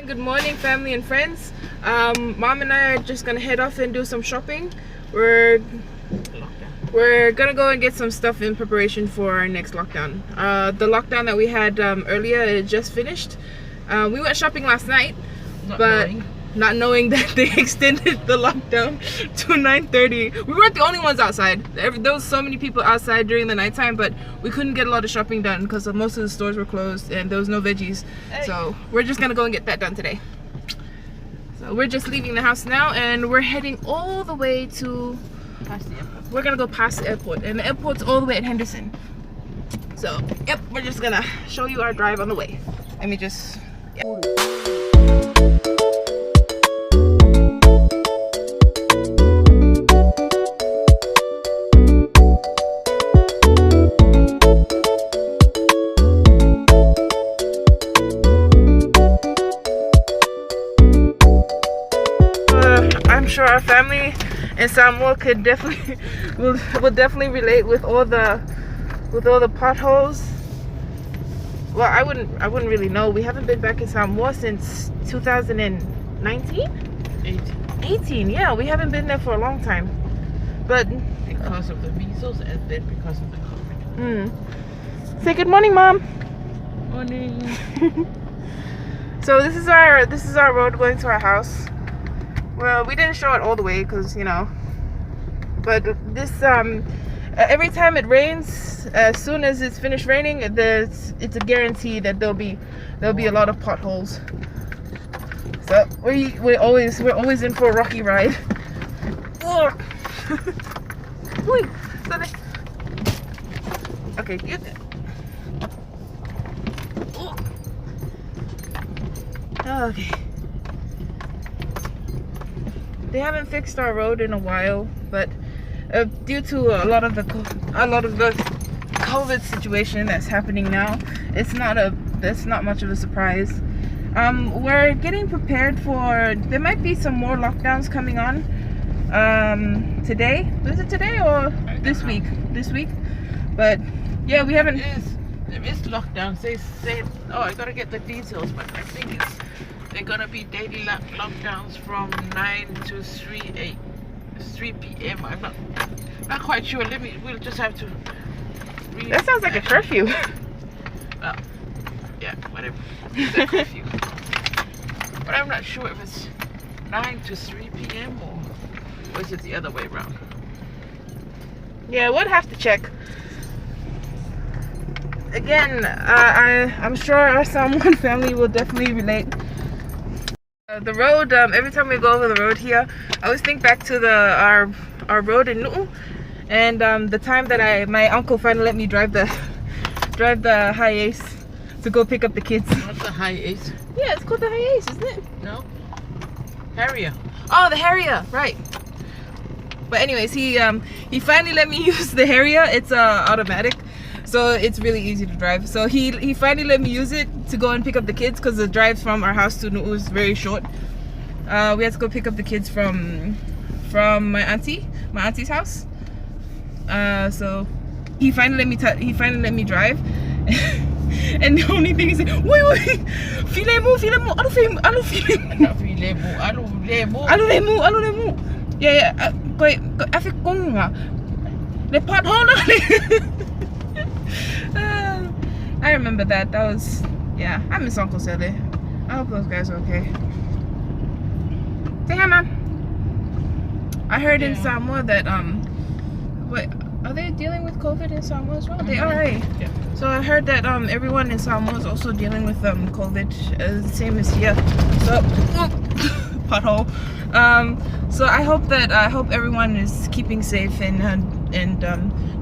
Good morning, family and friends. Mom and I are just gonna head off and do some shopping. We're gonna go and get some stuff in preparation for our next lockdown. The lockdown that we had earlier, it just finished. We went shopping last night, not knowing that they extended the lockdown to 9:30. We weren't the only ones outside. There was so many people outside during the nighttime, but we couldn't get a lot of shopping done because most of the stores were closed and there was no veggies. So we're just gonna go and get that done today. So we're just leaving the house now and we're heading all the way to we're gonna go past the airport, and the airport's all the way at Henderson. So yep, we're just gonna show you our drive on the way. Let me just I'm sure our family in Samoa could definitely will definitely relate with all the potholes. Well, I wouldn't really know. We haven't been back in Samoa since 2019? 18, yeah, we haven't been there for a long time. But because of the measles and then because of the COVID. Say good morning, Mom. Morning. So this is our road going to our house. Well, we didn't show it all the way because, you know, but this every time it rains, as soon as it's finished raining, it's a guarantee that there'll be a lot of potholes. So we're always in for a rocky ride. Okay, you. Okay. They haven't fixed our road in a while, but due to a lot of the COVID situation that's happening now, that's not much of a surprise. We're getting prepared for, there might be some more lockdowns coming on today. Is it today or this week? This week, but yeah, we haven't. There is lockdowns. They say, oh, I gotta get the details, but I think they're gonna be daily lockdowns from 9 to 3 p.m. I'm not quite sure. We'll just have to read. That sounds like a curfew. Yeah, whatever. It's a curfew. But I'm not sure if it's 9 to 3 p.m. or is it the other way around? Yeah, we'll have to check. Again, I'm sure our Samoan family will definitely relate. The road, every time we go over the road here, I always think back to our road in Nu'u, and the time that my uncle finally let me drive the high ace to go pick up the kids. What's the high ace? Yeah, it's called the high ace, isn't it? No, Harrier. Oh, the Harrier, right. But anyways, he finally let me use the Harrier. It's automatic, so it's really easy to drive. So he finally let me use it to go and pick up the kids because the drive from our house to Nu'u is very short. We had to go pick up the kids from my auntie's house. So he finally let me drive. And the only thing he said, wait, filemu, alu. Yeah, the pothole. I remember that. That was, yeah. I miss Uncle Sele. I hope those guys are okay. Say hi, Mom. I heard in Samoa that wait, are they dealing with COVID in Samoa as well? They are, right? Yeah. So I heard that everyone in Samoa is also dealing with COVID, the same as here. So pothole. So I hope everyone is keeping safe and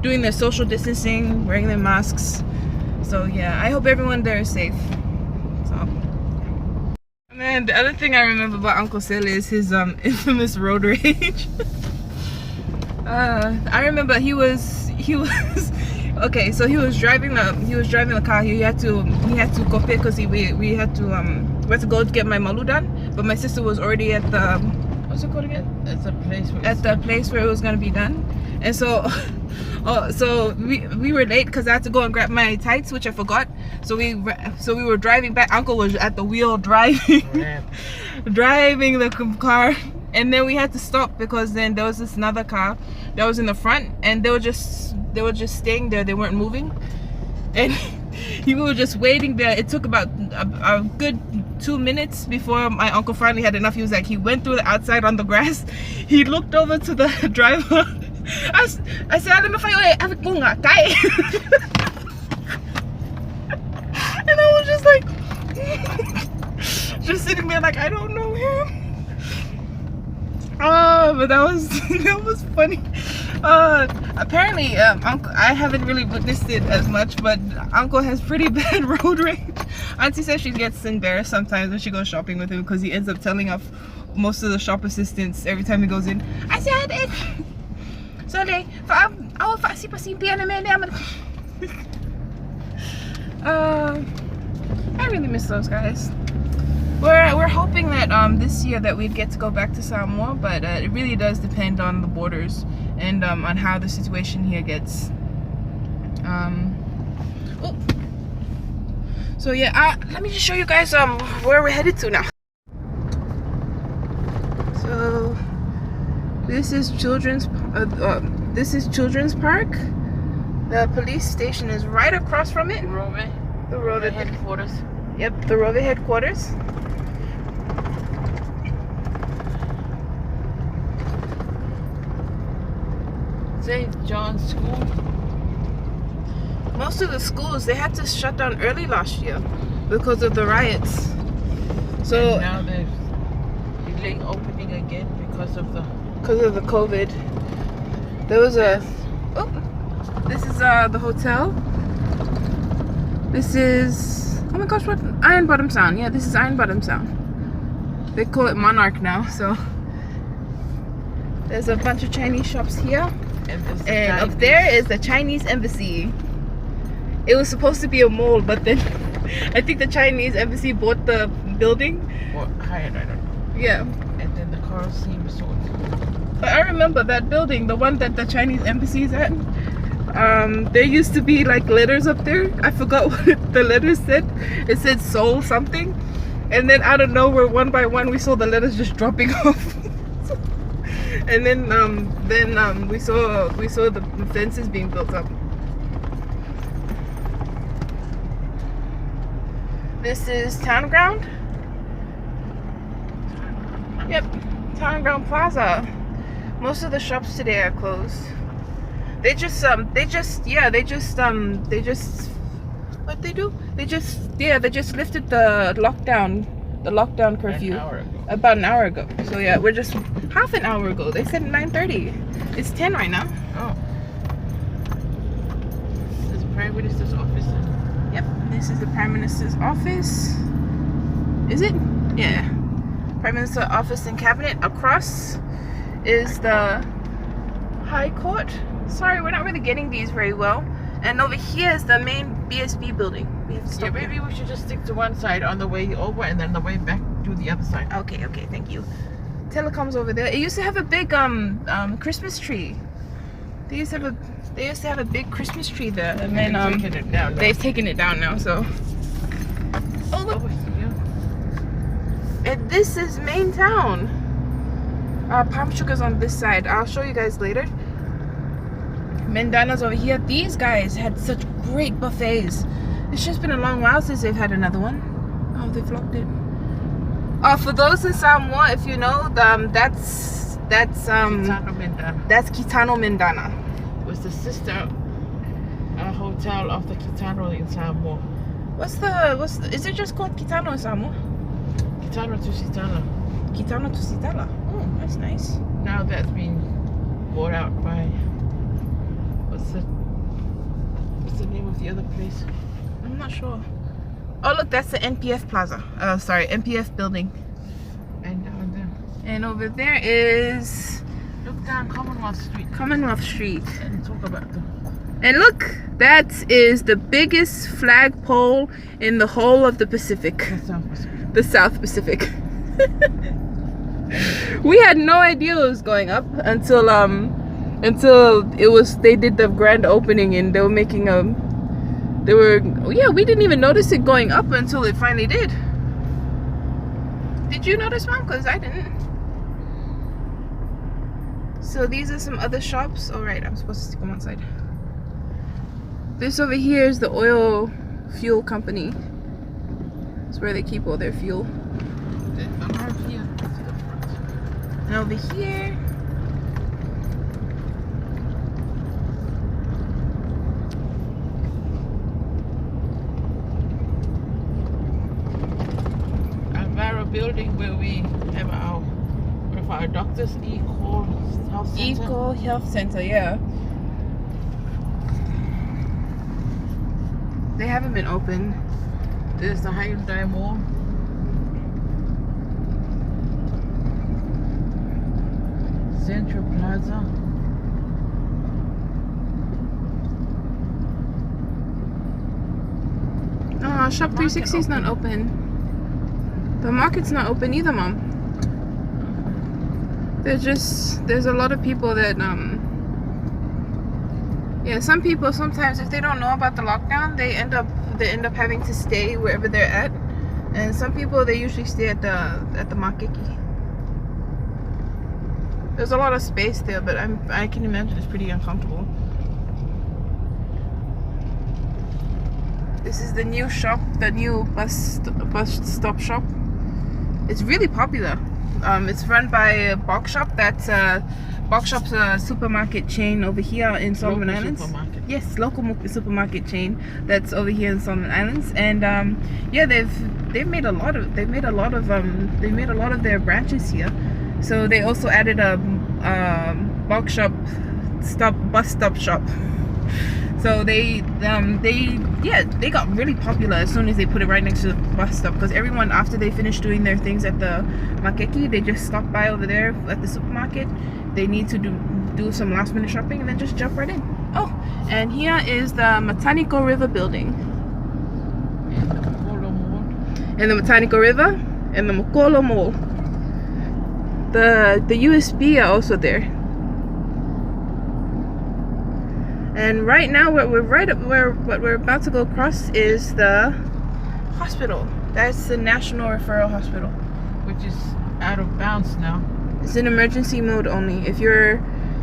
doing their social distancing, wearing their masks. So yeah, I hope everyone there is safe. So, man, the other thing I remember about Uncle Sele is his infamous road rage. I remember he was okay. So he was driving the car. He had to go because we had to go to get my malu done. But my sister was already at the what's it called again? It's a place where At the place where it was gonna be done. And so so we were late because I had to go and grab my tights, which I forgot. So we were driving back. Uncle was at the wheel driving driving the car, and then we had to stop because then there was this another car that was in the front, and they were just staying there. They weren't moving, and we were just waiting there. It took about a good 2 minutes before my uncle finally had enough. He was like, he went through the outside on the grass. He looked over to the driver. I said, I don't know if I and I was just like just sitting there like, I don't know him. But that was funny. Apparently uncle, I haven't really witnessed it as much, but uncle has pretty bad road rage. Auntie says she gets embarrassed sometimes when she goes shopping with him because he ends up telling off most of the shop assistants every time he goes in. I said it. So I really miss those guys. We're hoping that this year that we'd get to go back to Samoa, but it really does depend on the borders and on how the situation here gets. So yeah, let me just show you guys where we're headed to now. So this is Children's Park. The police station is right across from it. The Rove headquarters. Yep, the Rove headquarters. St. John's School. Most of the schools, they had to shut down early last year because of the riots. So and now they're delaying opening again because of the COVID. There was a this is the hotel. This is, oh my gosh, what? Iron Bottom Sound. Yeah, this is Iron Bottom Sound. They call it Monarch now. So there's a bunch of Chinese shops here, and up there is the Chinese embassy. It was supposed to be a mall, but then I think the Chinese embassy bought the building. Or hired, I don't know. Yeah. And then the Colosseum Resort. But I remember that building, the one that the Chinese embassy is at. There used to be like letters up there. I forgot what the letters said. It said Seoul something, and then out of nowhere, one by one, we saw the letters just dropping off. And then we saw the fences being built up. This is Town Ground. Yep, Town Ground Plaza. Most of the shops today are closed. They just what they just lifted the lockdown curfew about an hour ago. So yeah, we're just half an hour ago. They said 9:30. It's 10 right now. Oh. This is the Prime Minister's office. Yep, this is the Prime Minister's office. Is it? Yeah. Prime Minister's office and cabinet. Across is the High Court. Sorry, we're not really getting these very well. And over here is the main BSB building. We have to stop maybe we should just stick to one side on the way over, and then the way back to the other side. Okay, thank you. Telecom's over there. It used to have a big Christmas tree. They used to have a big Christmas tree there, and then they've taken it down now. So oh look, and this is main town. Palm Sugar's on this side. I'll show you guys later. Mendana's over here. These guys had such great buffets. It's just been a long while since they've had another one. Oh, they've locked it. For those in Samoa, if you know, that's Kitano Mendana. It was the sister hotel of the Kitano in Samoa. Is it just called Kitano in Samoa? Kitano to Sitala. Kitano to Sitala. Oh, that's nice. Now that's been bought out by, what's the name of the other place? I'm not sure. Oh look, that's the NPF Plaza. Sorry, NPF building. And down there. And over there is, look down Commonwealth Street. Commonwealth Street. And talk about them. And look, that is the biggest flagpole in the whole of the Pacific. The South Pacific. The South Pacific. We had no idea it was going up until they did the grand opening and they were making we didn't even notice it going up until it finally did. Did you notice, Mom? Because I didn't. So these are some other shops. All right, I'm supposed to come outside. This over here is the oil fuel company. It's where they keep all their fuel. And over here, Alvaro building where we have our doctors Equal Health Center. Equal Health Center, yeah. They haven't been open. There's the Hyundai Mall. Central Plaza. Oh, Shop 360 is not open. The market's not open either, Mom. There's a lot of people that yeah, some people sometimes if they don't know about the lockdown, they end up having to stay wherever they're at, and some people they usually stay at the market. There's a lot of space there, but I can imagine it's pretty uncomfortable. This is the new shop, the new bus stop shop. It's really popular. It's run by Box Shop. That's Box Shop's a supermarket chain over here in Solomon Islands. Supermarket. Yes, local supermarket chain that's over here in Solomon Islands, and yeah, they've made a lot of their branches here. So they also added a Box Shop bus stop shop. So they got really popular as soon as they put it right next to the bus stop, because everyone after they finish doing their things at the makeki, they just stop by over there at the supermarket. They need to do some last minute shopping and then just jump right in. Oh, and here is the Mataniko River building. And the Mataniko River and the Mokolo Mall. The USB are also there. And right now, what we're about to go across is the hospital. That's the National Referral Hospital, which is out of bounds now. It's in emergency mode only. If you're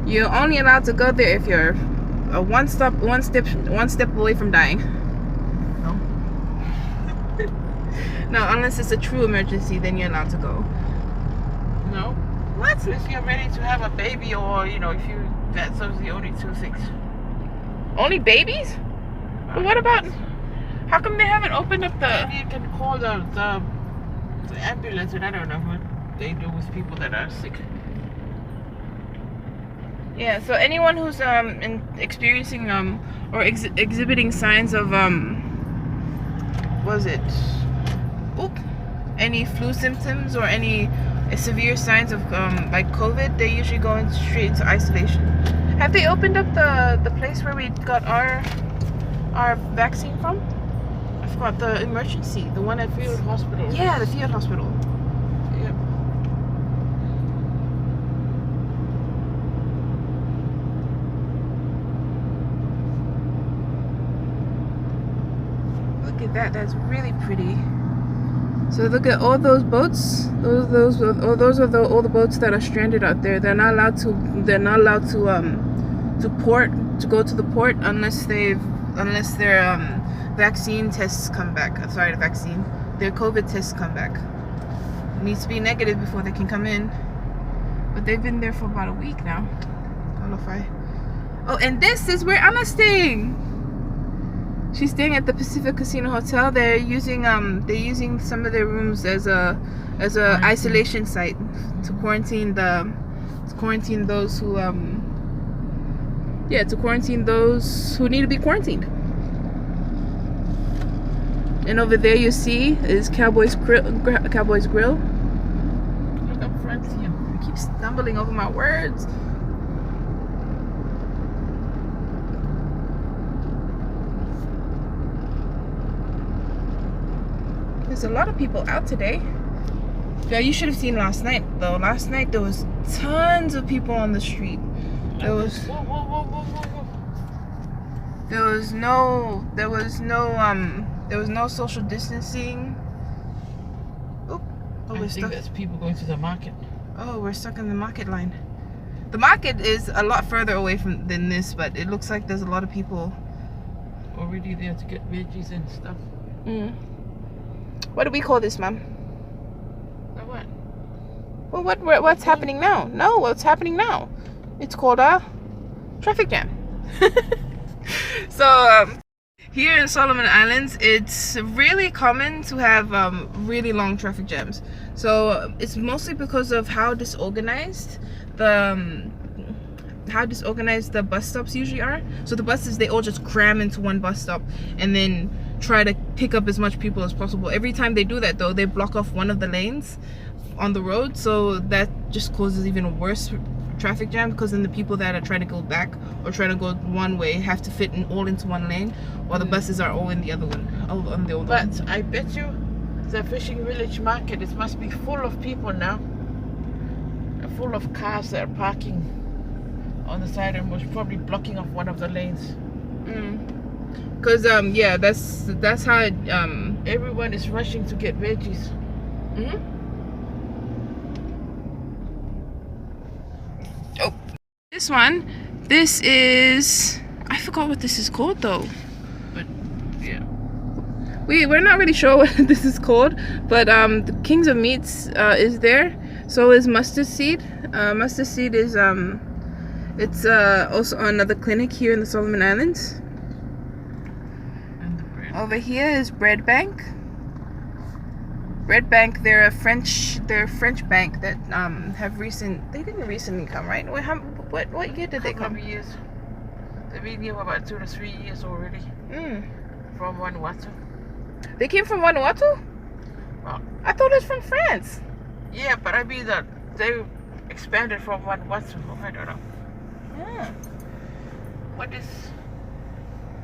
only allowed to go there if you're one step away from dying. No. No, unless it's a true emergency, then you're allowed to go. No. What? If you're ready to have a baby, or that's the only two things. Only babies? But what about? How come they haven't opened up the? Maybe you can call the ambulance, and I don't know what they do with people that are sick. Yeah. So anyone who's experiencing or exhibiting signs of any flu symptoms or any severe signs of like COVID, they usually go straight into isolation. Have they opened up the place where we got our vaccine from? I forgot, the emergency, the one at Field Hospital. Yeah, the Field Hospital. Yep. Look at that. That's really pretty. So look at all those boats. Those are all the boats that are stranded out there. They're not allowed to go to the port unless their vaccine tests come back. Their COVID tests come back. It needs to be negative before they can come in. But they've been there for about a week now. Talofa. Oh, and this is where Anna's staying. She's staying at the Pacific Casino Hotel. They're using some of their rooms as a isolation site to quarantine those who need to be quarantined. And over there you see is Cowboys Grill. Look up front here. I keep stumbling over my words. There's a lot of people out today. Yeah, you should have seen last night though. Last night there was tons of people on the street. There was no social distancing. I think there's people going to the market. Oh, we're stuck in the market line. The market is a lot further away than this, but it looks like there's a lot of people Already there to get veggies and stuff. What do we call this, Mom? The what? Well, what's happening now? No, what's happening now? It's called a traffic jam. So here in Solomon Islands, it's really common to have really long traffic jams. So it's mostly because of how disorganized the bus stops usually are. So the buses, they all just cram into one bus stop and then try to pick up as much people as possible. Every time they do that though, they block off one of the lanes on the road, so that just causes even a worse traffic jam, because then the people that are trying to go back or trying to go one way have to fit all into one lane, while the buses are all in the other one, on the other one. But I bet you the fishing village market, it must be full of people now, full of cars that are parking on the side and was probably blocking off one of the lanes. Because yeah, that's how it, everyone is rushing to get veggies. Oh, this is, I forgot what this is called though. But yeah, we're not really sure what this is called, but the Kings of Meats is there. So is mustard seed. Mustard seed is it's also another clinic here in the Solomon Islands. and the bread. Over here is Bread Bank. Bread Bank, they're a French bank that they didn't recently come, right? What year did they come? Years. They've been here for about 2 to 3 years already. From Vanuatu. They came from Vanuatu? Well, I thought it was from France. yeah, but I mean that they expanded from Vanuatu. I don't know. What is?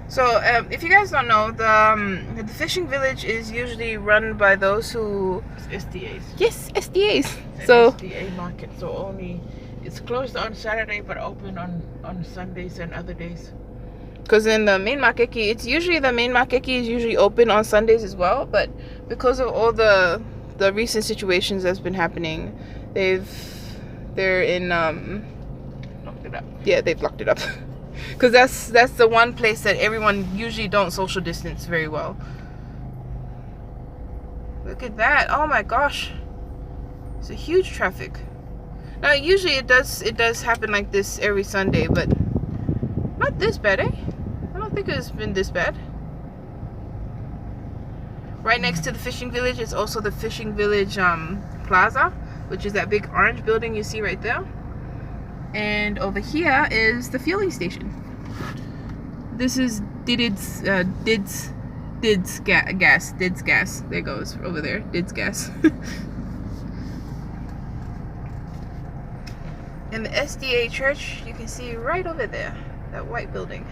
So if you guys don't know, the fishing village is usually run by those who SDAs. Yes, SDAs. An So SDA market. So only it's closed on Saturday but open on Sundays and other days. because in the main makeki, the main makeki is usually open on Sundays as well, but because of all the recent situations that's been happening, they're in Locked it up. yeah, they've locked it up. Because that's the one place that everyone usually don't social distance very well. Look at that. Oh my gosh, it's a huge traffic. Now usually it does happen like this every Sunday, but not this bad, eh? I don't think it's been this bad. Right next to the fishing village is also the fishing village Plaza, which is that big orange building you see right there. And over here is the fueling station. This is Dids gas. There goes over there. Dids gas. And the SDA church you can see right over there. That white building.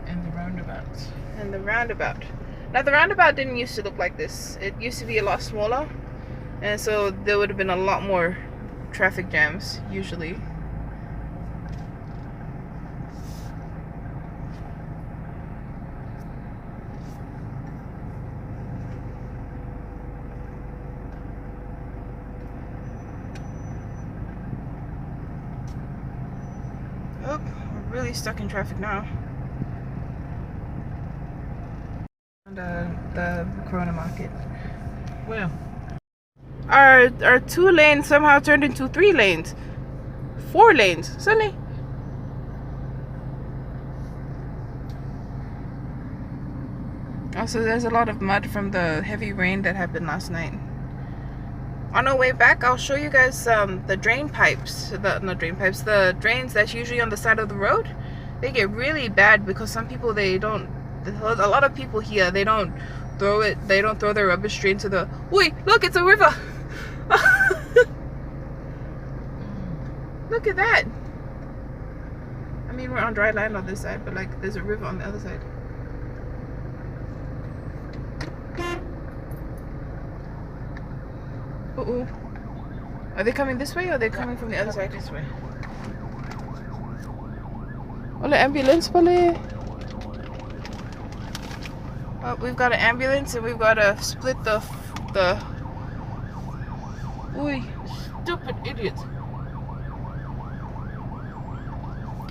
And the roundabouts. And the roundabout. Now the roundabout didn't used to look like this. It used to be a lot smaller, and so there would have been a lot more traffic jams usually. Oh, we're really stuck in traffic now. The Corona Market. Well, Our 2 lanes somehow turned into 3 lanes, 4 lanes suddenly. Also, there's a lot of mud from the heavy rain that happened last night. On our way back, I'll show you guys the drain pipes. The drains that's usually on the side of the road. They get really bad because some people, a lot of people here, they don't throw their rubbish straight into the, wait, look, it's a river. Look at that. I mean, we're on dry land on this side, but like there's a river on the other side. Uh-oh. Are they coming this way or are they coming from the other side? This way. Oh, the ambulance, pale. Oh, we've got an ambulance and we've got to split the. Uy. Stupid idiot.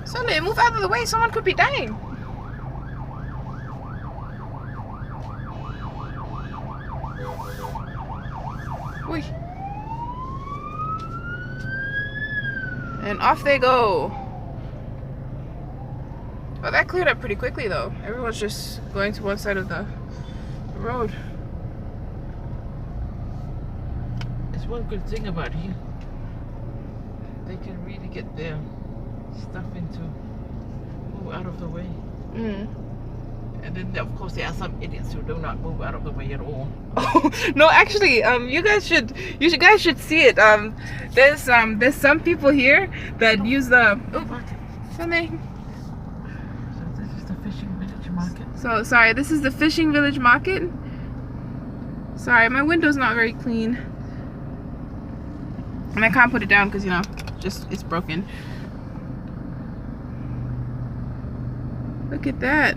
Sunday, move out of the way. Someone could be dying. Uy. And off they go. Well, that cleared up pretty quickly though. Everyone's just going to one side of the road. It's one good thing about here. They can really get their stuff into move out of the way. Mm. And then of course there are some idiots who do not move out of the way at all. Oh no, actually, you guys should see it. There's some people here that use the something. So this is the fishing village market. So sorry, this is the fishing village market. Sorry, my window's not very clean, and I can't put it down because just it's broken. Look at that.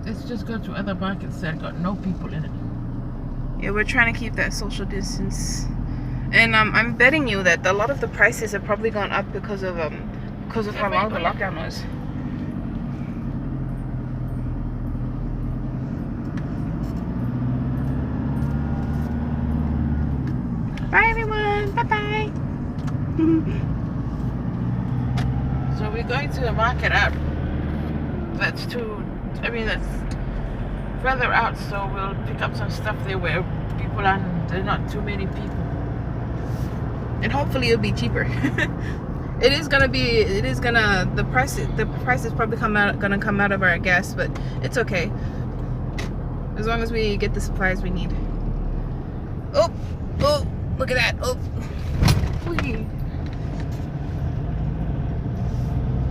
Let's just go to other markets that got no people in it. Yeah, we're trying to keep that social distance, and I'm betting you that a lot of the prices have probably gone up because of how long the lockdown was. Bye everyone. Bye bye. So we're going to the market out. That's further out, so we'll pick up some stuff there where people aren't, there's not too many people. And hopefully it'll be cheaper. The price is probably gonna come out of our gas, but it's okay. As long as we get the supplies we need. Oh, look at that. Oh. Whee.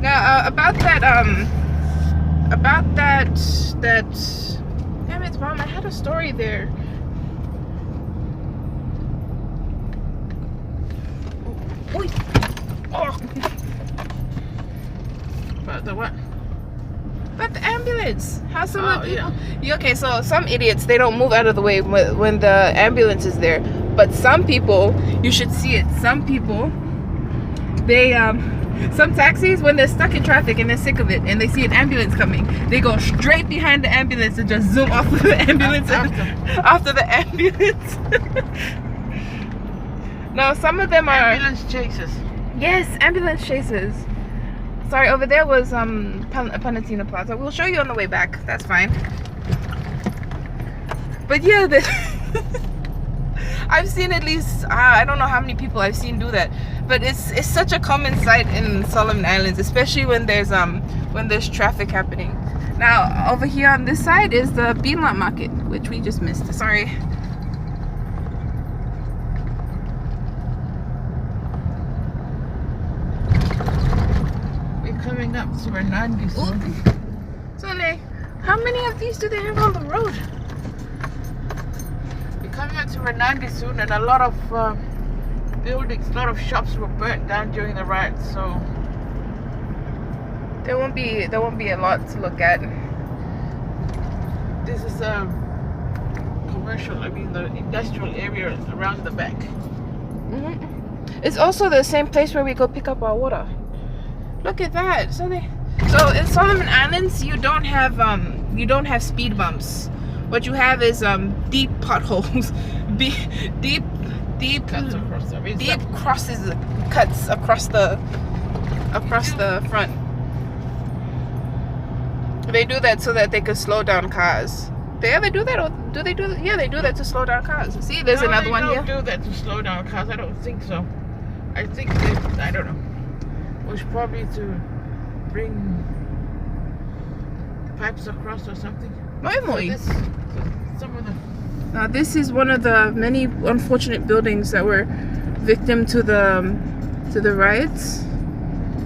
Now about that damn it, Mom, I had a story there. Oy. Oh. But the what? But the ambulance. How some of people? Yeah, okay, so some idiots, they don't move out of the way when the ambulance is there. But some people, you should see it. Some people, they some taxis, when they're stuck in traffic and they're sick of it and they see an ambulance coming, they go straight behind the ambulance and just zoom off of the ambulance after the ambulance. Now some of them are ambulance chasers. Yes, ambulance chasers. Sorry, over there was Panatina Plaza. We'll show you on the way back. That's fine. But yeah, I've seen at least I don't know how many people I've seen do that, but it's such a common sight in Solomon Islands, especially when there's traffic happening. Now over here on this side is the Bienna Market, which we just missed. Sorry. We're coming up to Renandi soon. So how many of these do they have on the road? Coming up to Renandi soon, and a lot of buildings, a lot of shops were burnt down during the riot, so there won't be a lot to look at. This is a commercial, the industrial area around the back. Mm-hmm. It's also the same place where we go pick up our water. Look at that. So in Solomon Islands, you don't have speed bumps. What you have is deep potholes, deep cuts across cuts across the front. They do that so that they could slow down cars. They ever do that, or do they do that? Yeah, they do that to slow down cars. See, there's another one here. They don't do that to slow down cars. I don't think so. I think I don't know. It was probably to bring the pipes across or something. Now this is one of the many unfortunate buildings that were victim to the riots.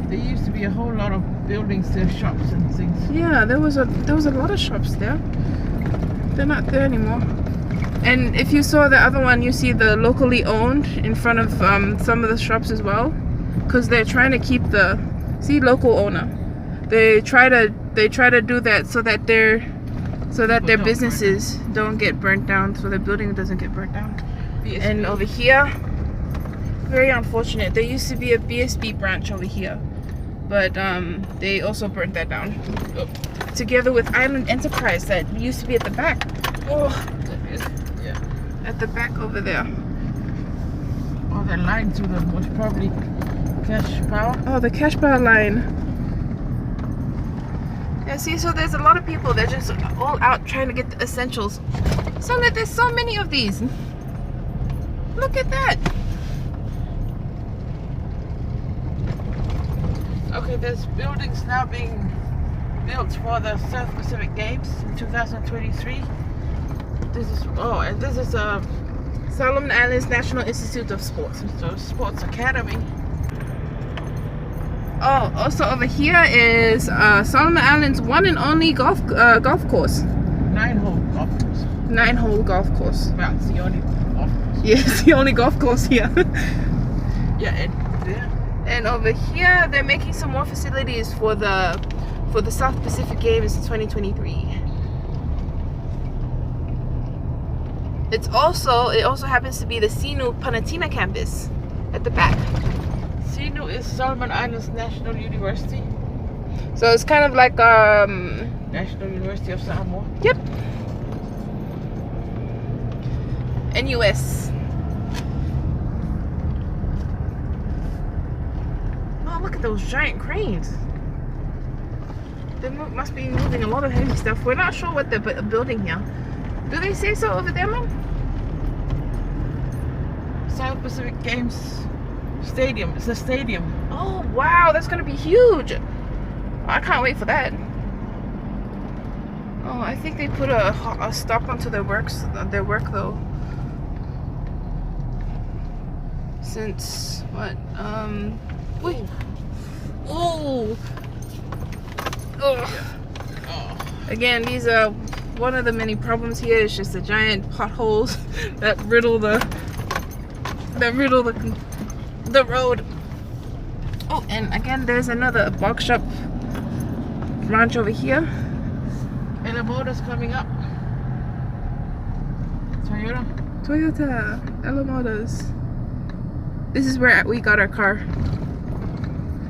There used to be a whole lot of buildings there, shops and things. Yeah, there was a lot of shops there. They're not there anymore. And if you saw the other one, you see the locally owned in front of some of the shops as well, because they're trying to keep the local owner. They try to do that so that their businesses don't get burnt down, so their building doesn't get burnt down. BSB. And over here, very unfortunate. There used to be a BSB branch over here, but they also burnt that down. Together with Island Enterprise that used to be at the back. Oh, yeah. At the back over there. Oh, the line to them was probably cash power. Oh, the cash power line. Yeah, see, so there's a lot of people. They're just all out trying to get the essentials. So that there's so many of these. Look at that. Okay, there's buildings now being built for the South Pacific Games in 2023. This is Solomon Islands National Institute of Sports. So Sports Academy. Oh, also over here is Solomon Islands one and only golf course. 9-hole golf course. 9-hole golf course. Well, it's the only golf course. Yeah, it's the only golf course here. Yeah, and there. And over here, they're making some more facilities for the South Pacific Games 2023. It also happens to be the Sinu Panatina campus at the back. Sinu is Solomon Islands National University. So it's kind of like National University of Samoa. Yep. NUS. Oh, look at those giant cranes. They must be moving a lot of heavy stuff. We're not sure what they're building here. Do they say so over there, Mom? South Pacific Games Stadium. It's a stadium. Oh, wow. That's going to be huge. I can't wait for that. Oh, I think they put a stop onto their work though. Since what? Wait. Oh. Oh. Again, these are one of the many problems here. It's just the giant potholes that riddle the road. Oh, and again, there's another box shop branch over here. And the motor's coming up. Toyota, Ella Motors. This is where we got our car.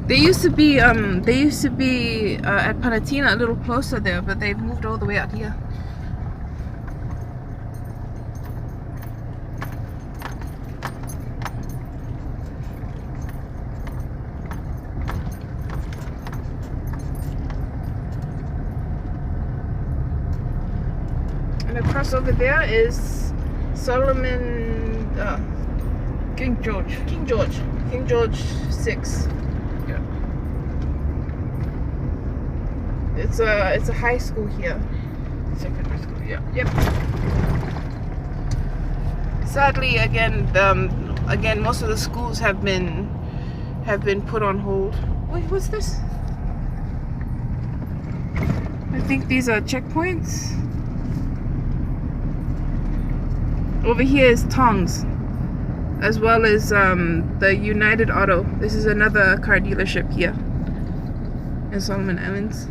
They used to be at Panatina, a little closer there, but they've moved all the way out here. And across over there is Solomon King George 6. Yeah. It's a high school here. Secondary school, yeah. Yep. Sadly, again, most of the schools have been put on hold. Wait, what's this? I think these are checkpoints. Over here is Tongs, as well as the United Auto. This is another car dealership here in Solomon Islands.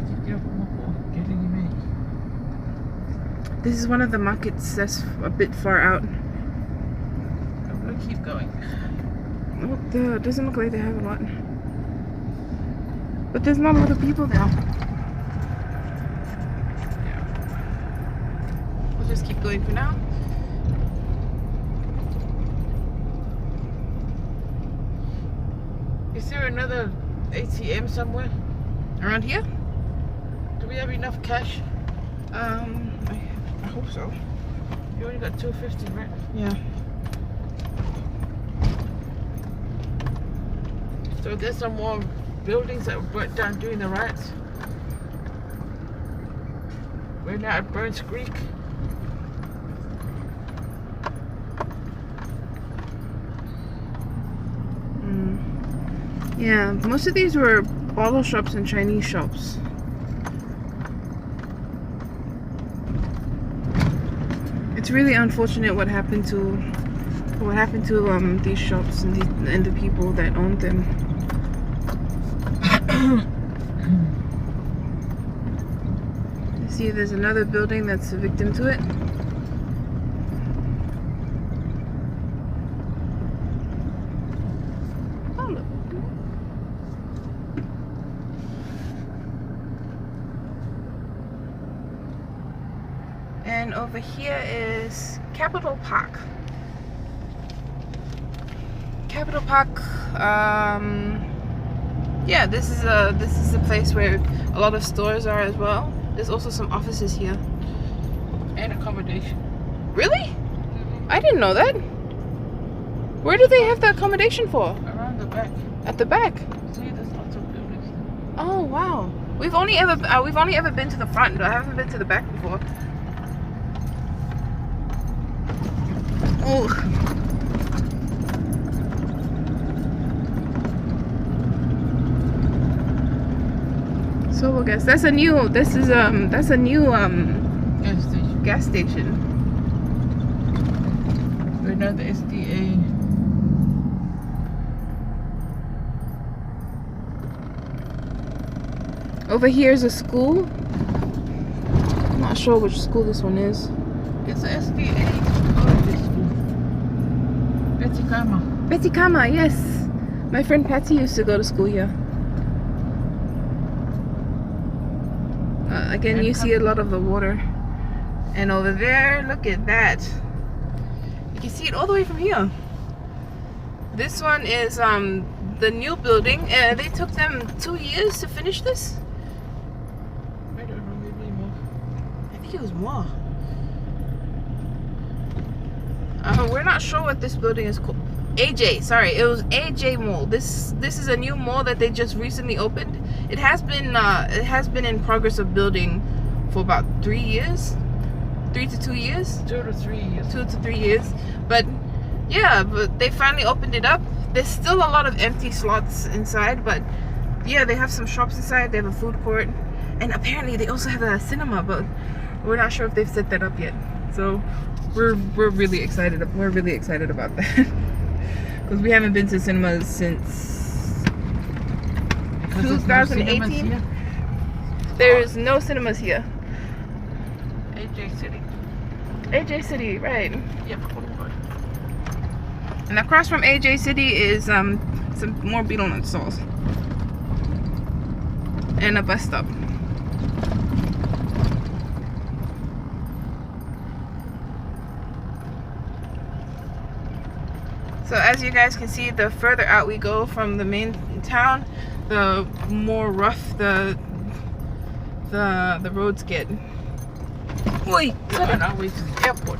This is one of the markets that's a bit far out. I'm gonna keep going. Oh, it doesn't look like they have a lot. But there's not a lot of people now. Yeah. We'll just keep going for now. Is there another ATM somewhere? Around here? Do we have enough cash? I hope so. You only got $2.50, right? Yeah. So there's some more buildings that were burnt down during the riots. We're now at Burns Creek. Yeah, most of these were bottle shops and Chinese shops. It's It's really unfortunate what happened to these shops and the people that owned them. You see, there's another building that's a victim to it. And over here is Capitol Park. Capitol Park. Yeah, this is a place where a lot of stores are as well. There's also some offices here. And accommodation. Really? Mm-hmm. I didn't know that. Where do they have the accommodation for? Around the back. At the back. See, there's lots of buildings. Oh wow. We've only ever been to the front. I haven't been to the back before. Oh. So I guess that's a new gas station. We're not the SDA. Over here is a school. I'm not sure which school this one is. It's a SDA school. Betty Kama, yes. My friend Patty used to go to school here. Again, you see a lot of the water. And over there, look at that. You can see it all the way from here. This one is the new building. They took them 2 years to finish this. I don't know, maybe more. I think it was more. We're not sure what this building is called. AJ, sorry, it was AJ Mall. This is a new mall that they just recently opened. It has been in progress of building for about 3 years, 3 to 2 years, 2 to 3 years, 2 to 3 years. But yeah, but they finally opened it up. There's still a lot of empty slots inside, but yeah, they have some shops inside. They have a food court, and apparently they also have a cinema, but we're not sure if they've set that up yet. So we're really excited. We're really excited about that. Because we haven't been to cinemas since 2018. There's no cinemas here. AJ City. AJ City, right. Yep. And across from AJ City is some more beetle nut stalls. And a bus stop. So as you guys can see, the further out we go from the main town, the more rough the roads get. Oi! We're on our way to the airport.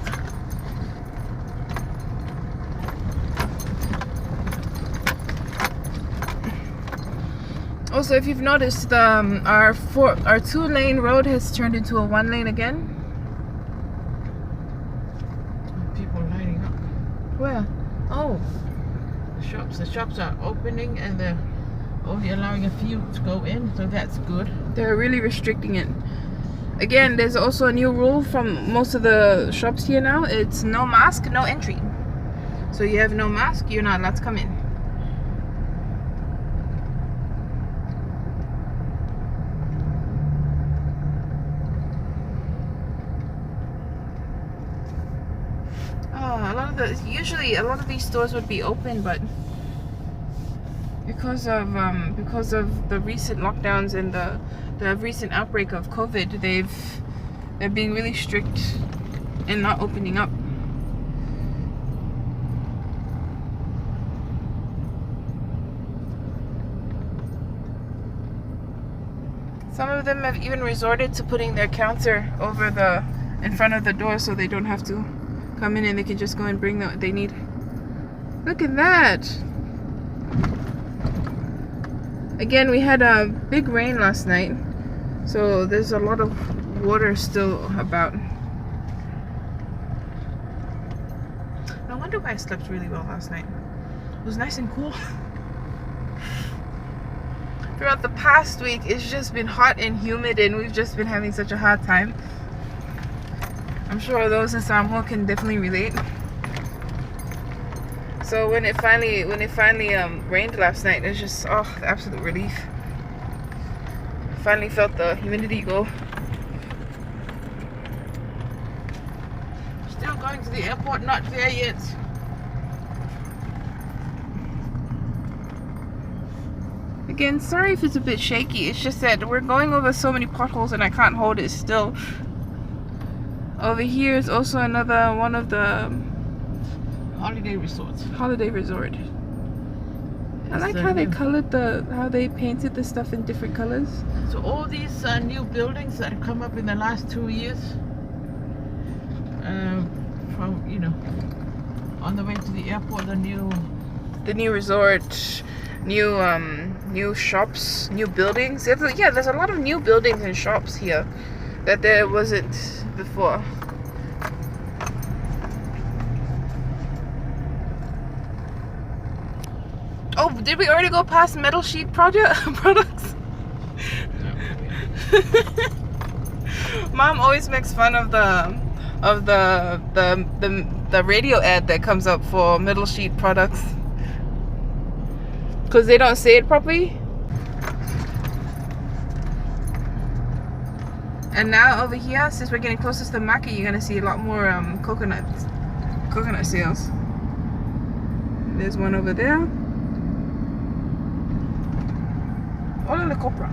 Also, if you've noticed, our 2-lane road has turned into a 1-lane again. People lining up. Where? Oh, The shops are opening, and they're only allowing a few to go in, so that's good. they're really restricting it. Again, there's also a new rule from most of the shops here now. It's no mask, no entry. So you have no mask, you're not allowed to come in. Usually a lot of these stores would be open, but because of the recent lockdowns and the recent outbreak of COVID, they're being really strict and not opening up. Some of them have even resorted to putting their counter in front of the door so they don't have to come in, and they can just go and bring what they need. Look at that. Again, we had a big rain last night, so there's a lot of water still about. I wonder why I slept really well last night. It was nice and cool. Throughout the past week, it's just been hot and humid, and we've just been having such a hard time. I'm sure those in Samoa can definitely relate. So when it finally rained last night, it's just the absolute relief. Finally felt the humidity go. Still going to the airport, not there yet. Again, sorry if it's a bit shaky. It's just that we're going over so many potholes and I can't hold it still. Over here is also another one of the Holiday resorts. holiday resort. I like how they colored how they painted the stuff in different colors. So all these new buildings that have come up in the last 2 years, from on the way to the airport, the new resort, new shops, new buildings. There's a lot of new buildings and shops here that there wasn't before. Oh, did we already go past metal sheet products? Mom always makes fun of the radio ad that comes up for metal sheet products because they don't say it properly. And now over here, since we're getting closer to the market, you're gonna see a lot more coconut sales. There's one over there. All in the copra.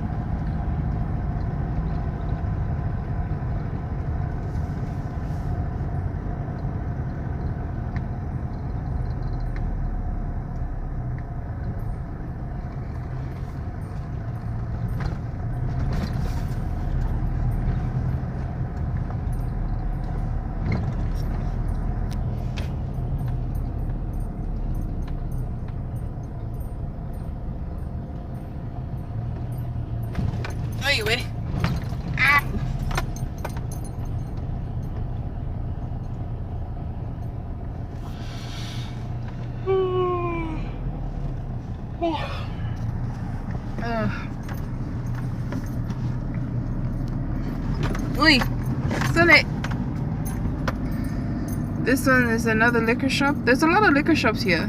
Are you ready? Oi, Sunny. This one is another liquor shop. There's a lot of liquor shops here.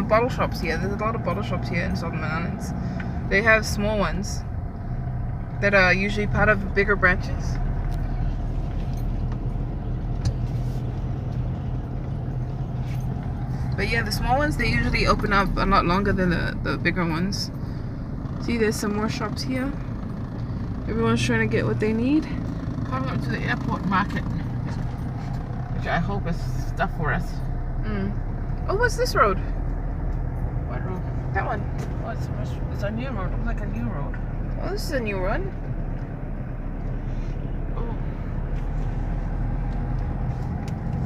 Bottle shops here. There's a lot of bottle shops here in Solomon Islands. They have small ones that are usually part of bigger branches. But yeah, the small ones, they usually open up a lot longer than the bigger ones. See, there's some more shops here. Everyone's trying to get what they need. Coming up to the airport market, which I hope is stuff for us. Oh, what's this road? What road? That one. Oh, it's a new road. Looks like a new road. Oh, this is a new one. Oh.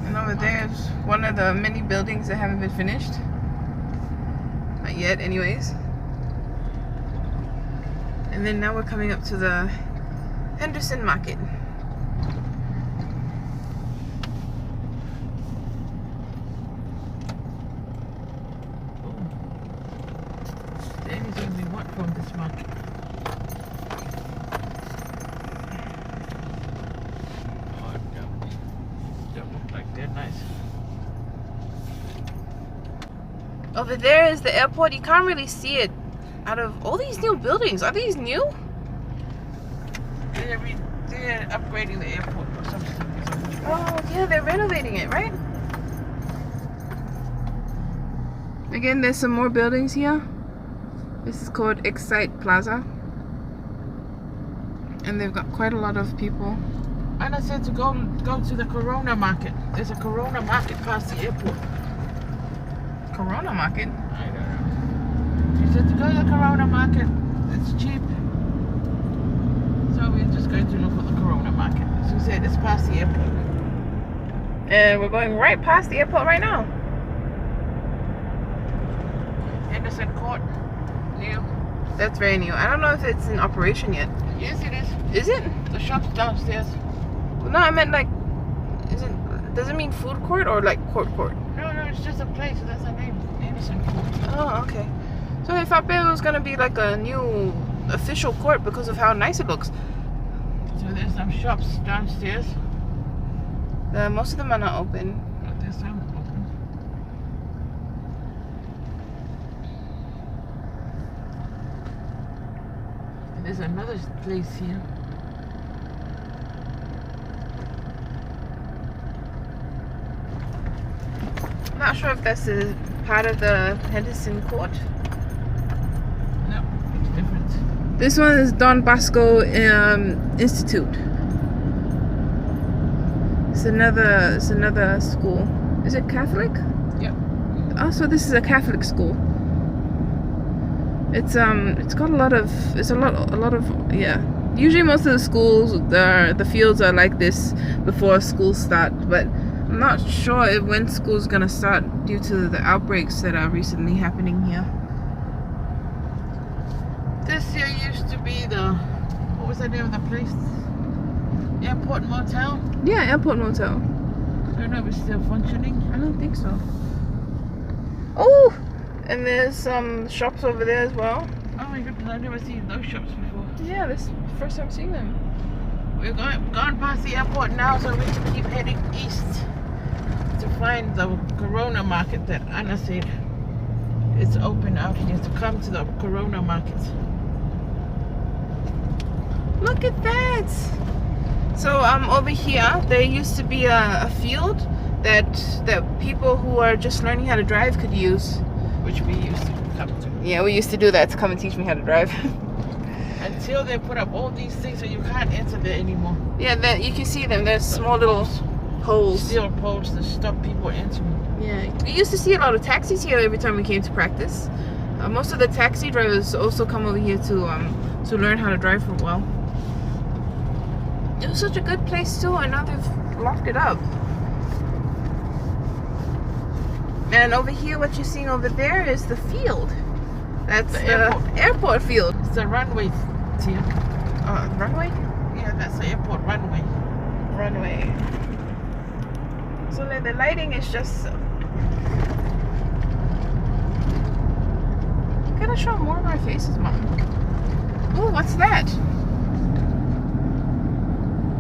And over there's one of the many buildings that haven't been finished. Not yet, anyways. And then now we're coming up to the Henderson Market. Anything we want from this market. Oh, they look like they're nice. Over there is the airport. You can't really see it out of all these new buildings. Are these new? They're upgrading the airport or something. Oh, yeah, they're renovating it, right? Again, there's some more buildings here. This is called Excite Plaza. And they've got quite a lot of people. Anna said to go to the Corona Market. There's a Corona Market past the airport. Corona Market? I don't know. She said to go to the Corona Market. It's cheap. So we're just going to look at the Corona Market. As you said, it's past the airport. And we're going right past the airport right now. Henderson Court. New. That's very new. I don't know if it's in operation yet. Yes, it is. Is it? The shop's downstairs. No, I meant like, does it mean food court or like court? No, it's just a place. That's the name. Henderson Court. Oh, okay. So I thought it was gonna be like a new official court because of how nice it looks. So there's some shops downstairs. Most of them are not open. But there's some open. And there's another place here. I'm not sure if that's a part of the Henderson Court. No, it's different. This one is Don Bosco Institute. It's another school. Is it Catholic? Yep. Also, this is a Catholic school. It's got a lot of yeah. Usually most of the schools, the fields are like this before school start, but I'm not sure when school's gonna start due to the outbreaks that are recently happening here. This here used to be what was the name of the place? Airport Motel? Yeah, Airport Motel. I don't know if it's still functioning. I don't think so. Oh, and there's some shops over there as well. Oh my goodness, I've never seen those shops before. Yeah, this is the first time seeing them. We're gone past the airport now, so we can keep heading east to find the Corona Market that Anna said it's open out here, to come to the Corona Market. Look at that! So over here there used to be a field that people who are just learning how to drive could use. Which we used to come to. Yeah, we used to do that to come and teach me how to drive. Until they put up all these things so you can't enter there anymore. Yeah, that you can see them. There's small little holes. Steel poles to stop people entering. Yeah, we used to see a lot of taxis here every time we came to practice. Most of the taxi drivers also come over here to learn how to drive for a while. It was such a good place too, and now they've locked it up. And over here, what you're seeing over there is the field. That's the airport field. It's the runway, Tia. Runway? Yeah, that's the airport runway. Runway. So the lighting is just... Gotta show more of our faces, Mom. Oh, what's that?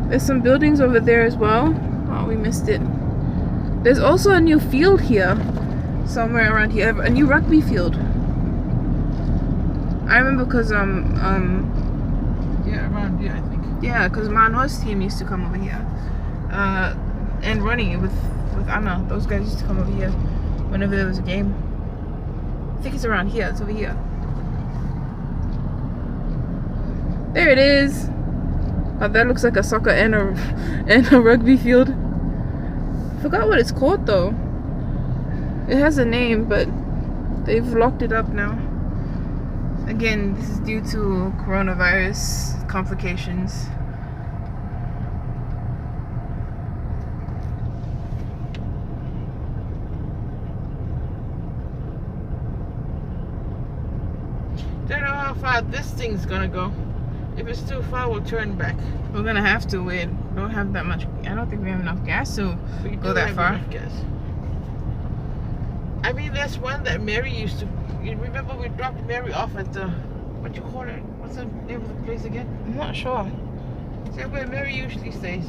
There's some buildings over there as well. Oh, we missed it. There's also a new field here. Somewhere around here. A new rugby field. I remember because yeah, around here I think. yeah, because Mano's team used to come over here. And running with Anna. Those guys used to come over here whenever there was a game. I think it's around here. It's over here. There it is. Oh, that looks like a soccer and a rugby field. Forgot what it's called though. It has a name, but they've locked it up now. Again, this is due to coronavirus complications. Don't know how far this thing's gonna go. If it's too far, we'll turn back. We're gonna have to. We don't have that much. I don't think we have enough gas to go that far. Gas. I mean, there's one that Mary used to. You remember we dropped Mary off at the, what you call it? What's the name of the place again? I'm not sure. Is that where Mary usually stays?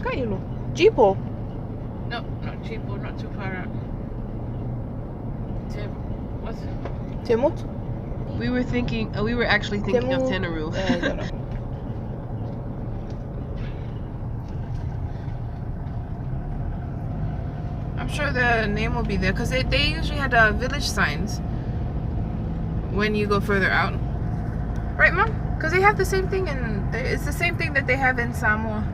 Kailo. Jeepo. No, not Chipo, not too far out. What's it? Temut. We were actually thinking of Tenaru. I'm sure the name will be there because they usually had village signs when you go further out. Right, Mom? Because they have the same thing it's the same thing that they have in Samoa.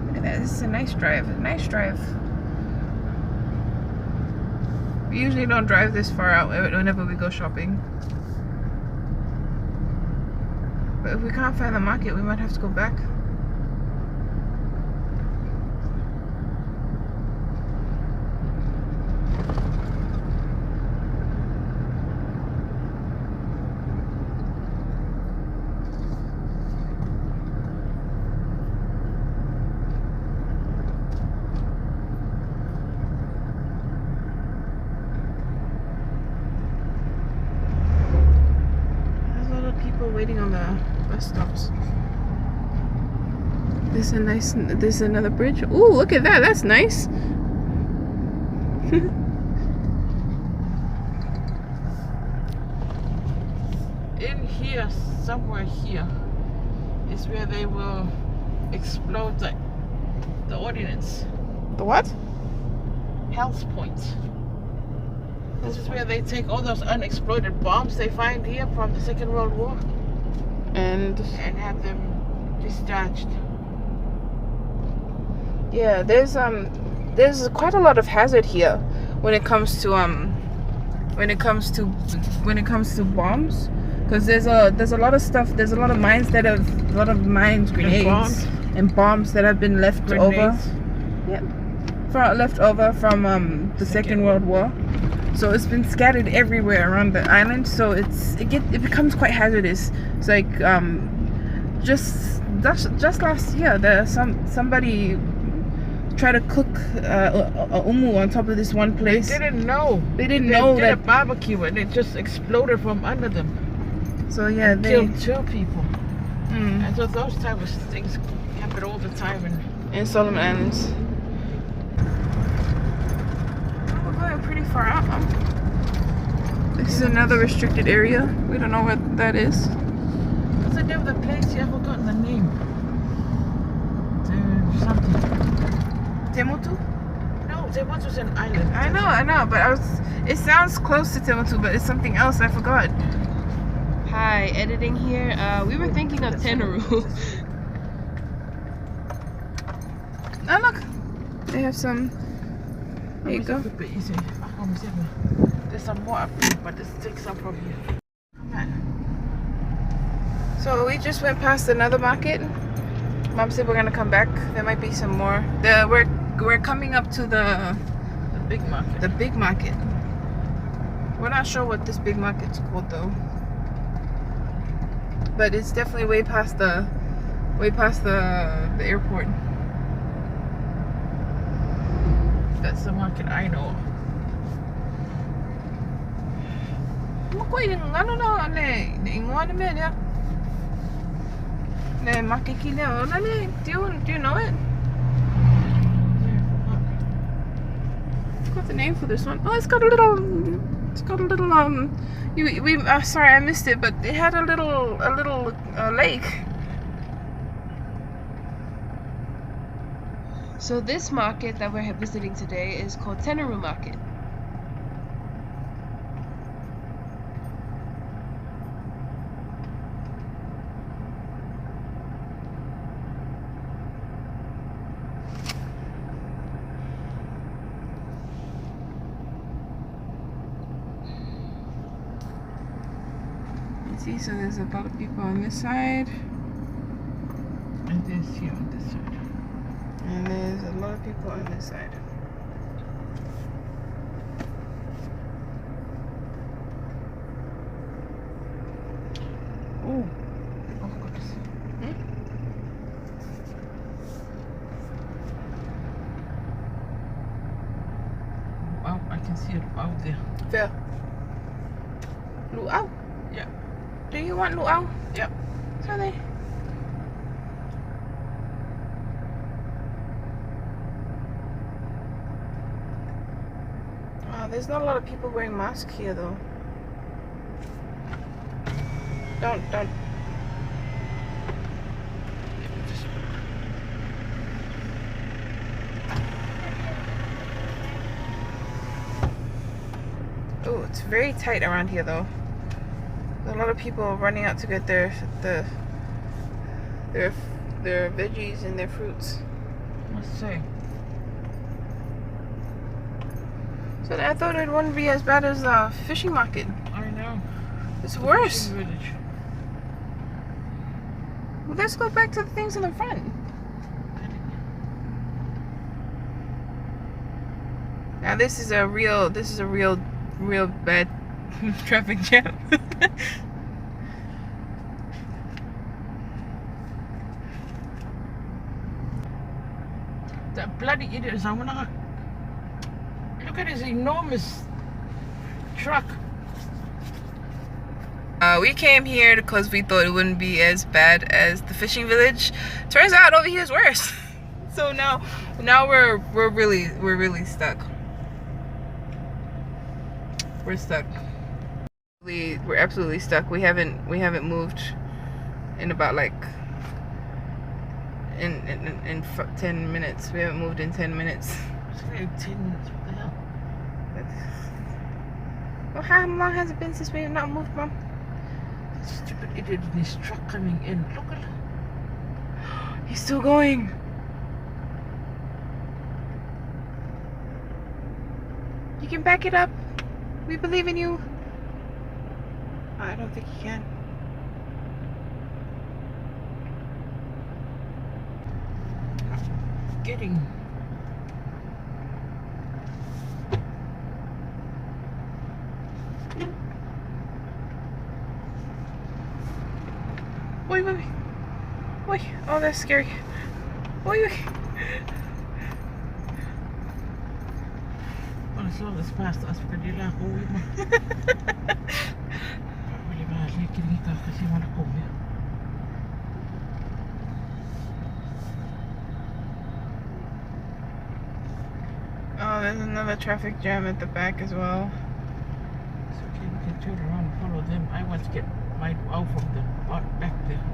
Look at that. This is a nice drive. Nice drive. We usually don't drive this far out whenever we go shopping. But if we can't find the market, we might have to go back. on the bus stops. This is another bridge. Ooh, look at that. That's nice. In here, somewhere here, is where they will explode the ordnance. The what? Health points. This is where they take all those unexploded bombs they find here from the Second World War And have them discharged. yeah, there's quite a lot of hazard here when it comes to bombs, because there's a lot of stuff. There's a lot of mines grenades and bombs that have been left over. Yeah, left over from the Second World War. So it's been scattered everywhere around the island. So it becomes quite hazardous. It's like just last year, somebody tried to cook a umu on top of this one place. They didn't know. They did that a barbecue and it just exploded from under them. So yeah, they killed 2 people. And so those type of things happen all the time in Solomon Islands. We're going pretty far out, huh? This is another restricted area. We don't know what that is. What's the name of the place? You have forgotten the name. Something. Temutu? No, Temutu's an island. I know, but it sounds close to Temutu, but it's something else. I forgot. Hi, editing here. We were thinking of Tenaru. Oh look, they have some. There you go. There's some more up here, but let's take some from here. So we just went past another market. Mom said we're gonna come back. There might be some more. We're coming up to the big market. The big market. We're not sure what this big market's called though. But it's definitely way past the airport. That's the market I know. Do you know it? What's the name for this one? Oh, it's got a little. Sorry, I missed it, but it had a little lake. So this market that we're visiting today is called Tenaru Market. See, so there's a lot of people on this side. And there's here on this side. And there's a lot of people on this side. Oh, goodness. Wow, I can see it out there. Where? Luau? Yeah. Do you want luau? Yep. Sorry. There's not a lot of people wearing masks here though. Don't. Oh, it's very tight around here though. There's a lot of people running out to get their veggies and their fruits. Let's see. So I thought it wouldn't be as bad as the fishing market. I know. It's worse. Fishing village. Well, let's go back to the things in the front. Now this is a real bad traffic jam. That bloody idiot is on. Look at his enormous truck. We came here because we thought it wouldn't be as bad as the fishing village. Turns out over here is worse. So now we're really stuck. We're stuck. We're absolutely stuck. We haven't moved in about like in 10 minutes. We haven't moved in 10 minutes. 10 minutes, what the hell? Well, how long has it been since we have not moved, Mom? That stupid idiot in his truck coming in. Look at him. He's still going. You can back it up. We believe in you. I don't think you can. Getting. Wait. Wait. Oh, that's scary. Wait. Well, as long as past us, pwede lang ako uwi mo. Wala ba, kikinig ka kasi wala ko uwi. Oh, there's another traffic jam at the back as well. It's okay, we can turn around and follow them. I want to get my out from the back there.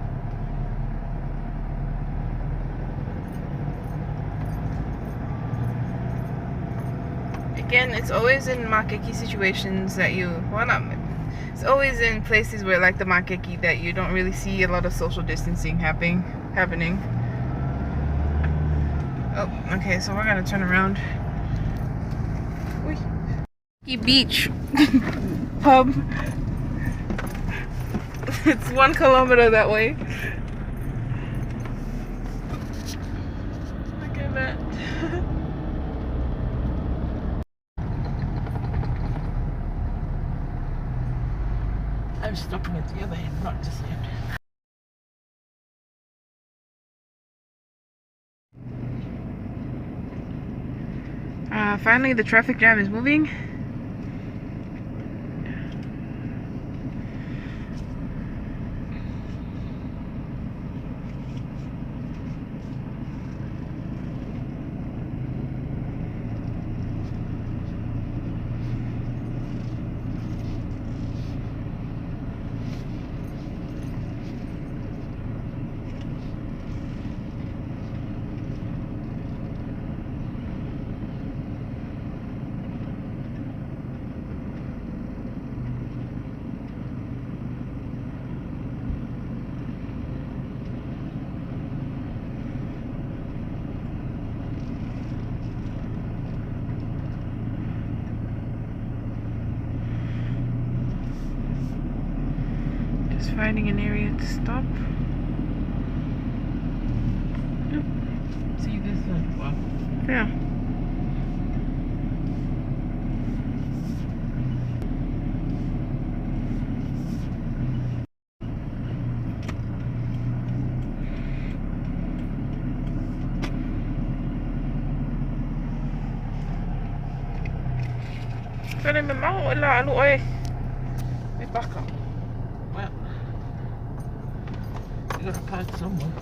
Again, it's always in makeki situations that it's always in places where like the makeki that you don't really see a lot of social distancing happening. Oh, okay, so we're gonna turn around. Beach pub. It's 1 kilometer that way. Look at that. I'm stopping at the other end, not this end. Finally, the traffic jam is moving. Finding an area to stop. See this one? Yeah. Pero may mga wala ano eh. May baka. Well, you gotta park somewhere.